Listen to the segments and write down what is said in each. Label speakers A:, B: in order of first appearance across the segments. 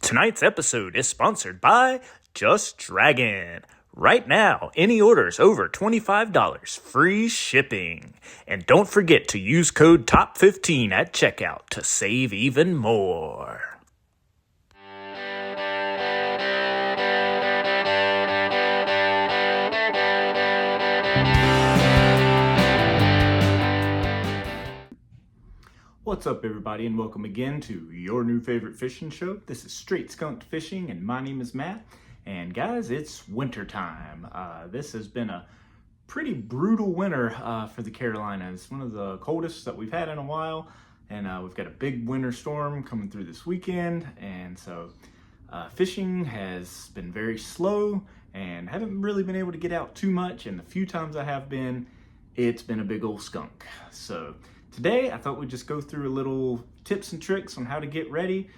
A: Tonight's episode is sponsored by Just Dragon. Right now, any orders over $25, free shipping. And don't forget to use code TOP15 at checkout to save even more. What's up, everybody, and welcome again to your new favorite fishing show. This is Straight Skunk Fishing, and my name is Matt. And guys, it's winter time. This has been a pretty brutal winter for the Carolinas. One of the coldest that we've had in a while, and we've got a big winter storm coming through this weekend. And so fishing has been very slow, and haven't really been able to get out too much. And the few times I have been, it's been a big old skunk. So today, I thought we'd just go through a little tips and tricks on how to get ready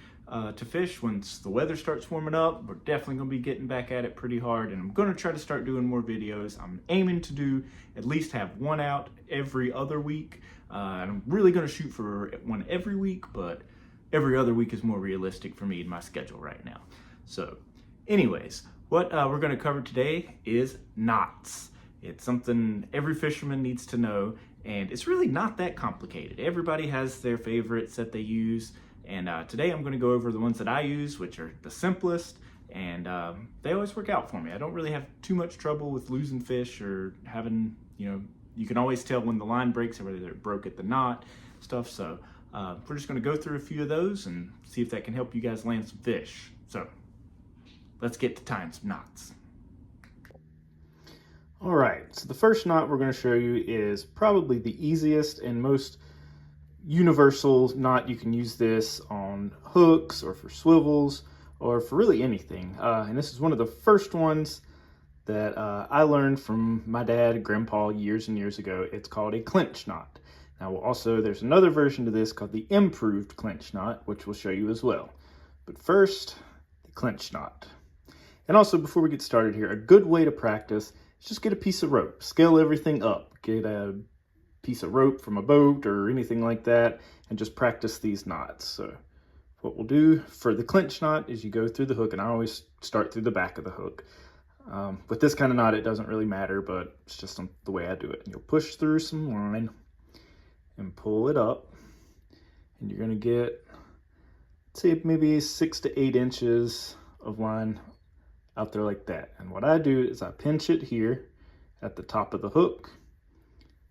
A: to fish once the weather starts warming up. We're definitely going to be getting back at it pretty hard, and I'm going to try to start doing more videos. I'm aiming to do at least have one out every other week. And I'm really going to shoot for one every week, but every other week is more realistic for me in my schedule right now. So anyways, what we're going to cover today is knots. It's something every fisherman needs to know, and it's really not that complicated. Everybody has their favorites that they use, and today I'm going to go over the ones that I use, which are the simplest, and they always work out for me. I don't really have too much trouble with losing fish or having, you can always tell when the line breaks or whether it broke at the knot stuff. So we're just going to go through a few of those and see if that can help you guys land some fish. So let's get to tying some knots. All right, so the first knot we're going to show you is probably the easiest and most universal knot. You can use this on hooks or for swivels or for really anything. And this is one of the first ones that I learned from my dad and grandpa years and years ago. It's called a clinch knot. Now also, there's another version to this called the improved clinch knot, which we'll show you as well. But first, the clinch knot. And also, before we get started here, a good way to practice, just get a piece of rope, scale everything up, get a piece of rope from a boat or anything like that, and just practice these knots. So what we'll do for the clinch knot is you go through the hook, and I always start through the back of the hook. With this kind of knot, it doesn't really matter, but it's just the way I do it. And you'll push through some line and pull it up, and you're gonna get, say, maybe 6 to 8 inches of line out there like that. And what I do is I pinch it here at the top of the hook,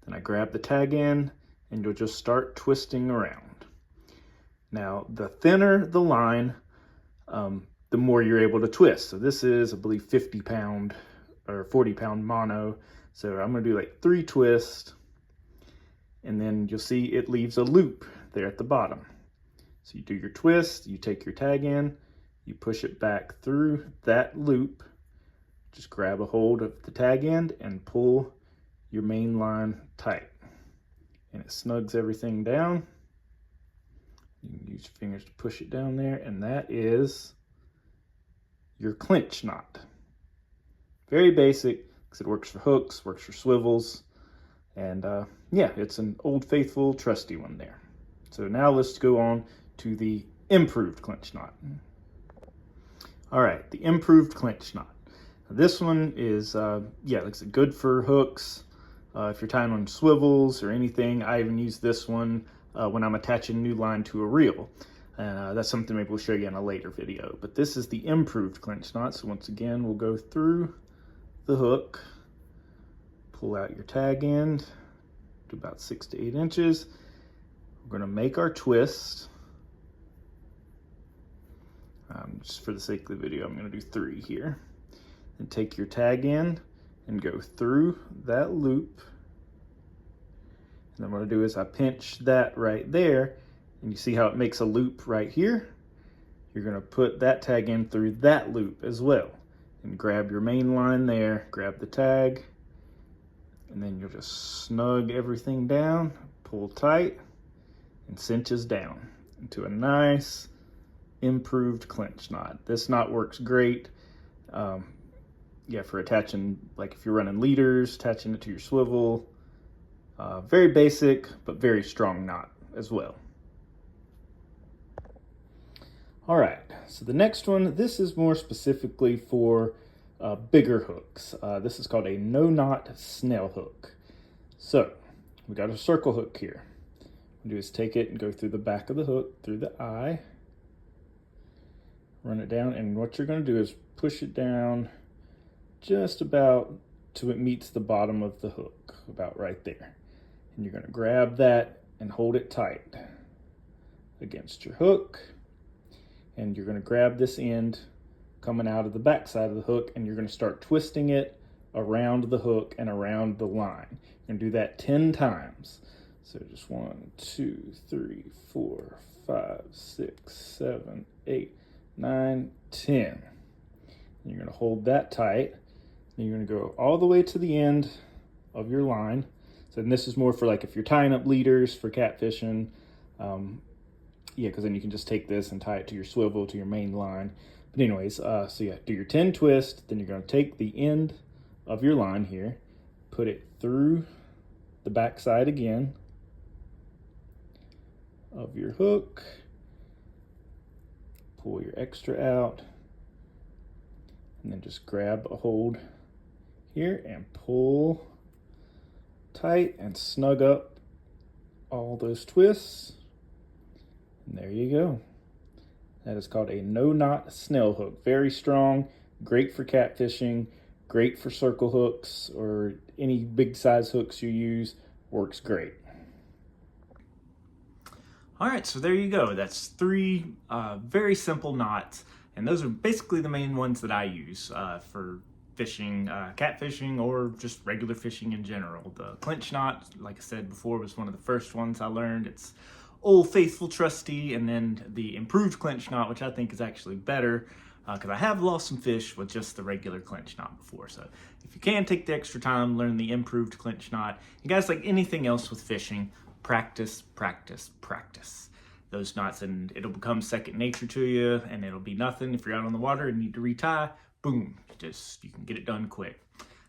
A: then I grab the tag end, and you'll just start twisting around. Now, the thinner the line, the more you're able to twist. So this is, I believe, 50 pound or 40 pound mono. So I'm gonna do like 3 twists, and then you'll see it leaves a loop there at the bottom. So you do your twist, you take your tag end, you push it back through that loop, just grab a hold of the tag end and pull your main line tight. And it snugs everything down. You can use your fingers to push it down there, and that is your clinch knot. Very basic, because it works for hooks, works for swivels, and yeah, it's an old faithful trusty one there. So now let's go on to the improved clinch knot. All right, the improved clinch knot. This one is, yeah, like I said, good for hooks. If you're tying on swivels or anything, I even use this one when I'm attaching new line to a reel. And that's something maybe we'll show you in a later video. But this is the improved clinch knot. So once again, we'll go through the hook, pull out your tag end to about 6 to 8 inches. We're gonna make our twist. Just for the sake of the video, I'm going to do 3 here. And take your tag end and go through that loop. And then what I do is I pinch that right there, and you see how it makes a loop right here? You're going to put that tag end through that loop as well. And grab your main line there, grab the tag, and then you'll just snug everything down, pull tight, and cinches down into a nice improved clinch knot. This knot works great, yeah, for attaching, like if you're running leaders, attaching it to your swivel. Very basic, but very strong knot as well. All right, so the next one, this is more specifically for bigger hooks. This is called a no-knot snail hook. So we got a circle hook here. What we do is take it and go through the back of the hook, through the eye, run it down, and what you're going to do is push it down just about till it meets the bottom of the hook, about right there. And you're going to grab that and hold it tight against your hook. And you're going to grab this end coming out of the back side of the hook, and you're going to start twisting it around the hook and around the line. You're going to do that 10 times. So just 1, 2, 3, 4, 5, 6, 7, 8, 9, 10. And you're going to hold that tight. And you're going to go all the way to the end of your line. So this is more for like if you're tying up leaders for catfishing. Yeah, because then you can just take this and tie it to your swivel, to your main line. But anyways, so yeah, do your 10 twists. Then you're going to take the end of your line here, put it through the back side again of your hook, pull your extra out, and then just grab a hold here and pull tight and snug up all those twists. And there you go. That is called a no-knot snail hook. Very strong, great for catfishing, great for circle hooks or any big size hooks you use, works great.
B: All right, so there you go. That's 3 very simple knots, and those are basically the main ones that I use for fishing, catfishing, or just regular fishing in general. The clinch knot, like I said before, was one of the first ones I learned. It's old faithful trusty, and then the improved clinch knot, which I think is actually better, because I have lost some fish with just the regular clinch knot before. So if you can take the extra time, learn the improved clinch knot. You guys, like anything else with fishing, practice, practice, practice those knots, and it'll become second nature to you, and it'll be nothing. If you're out on the water and need to retie, boom, you can get it done quick.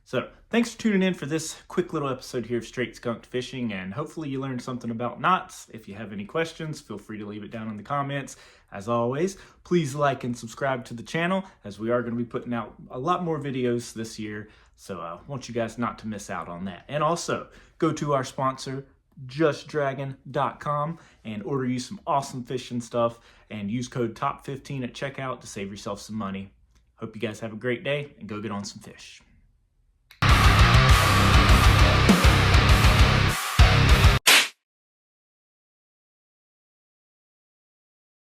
B: So thanks for tuning in for this quick little episode here of Straight Skunked Fishing, and hopefully you learned something about knots. If you have any questions, feel free to leave it down in the comments. As always, please like and subscribe to the channel, as we are going to be putting out a lot more videos this year, so I want you guys not to miss out on that. And also, go to our sponsor, justdragon.com, and order you some awesome fishing stuff, and use code TOP15 at checkout to save yourself some money. Hope you guys have a great day, and go get on some fish.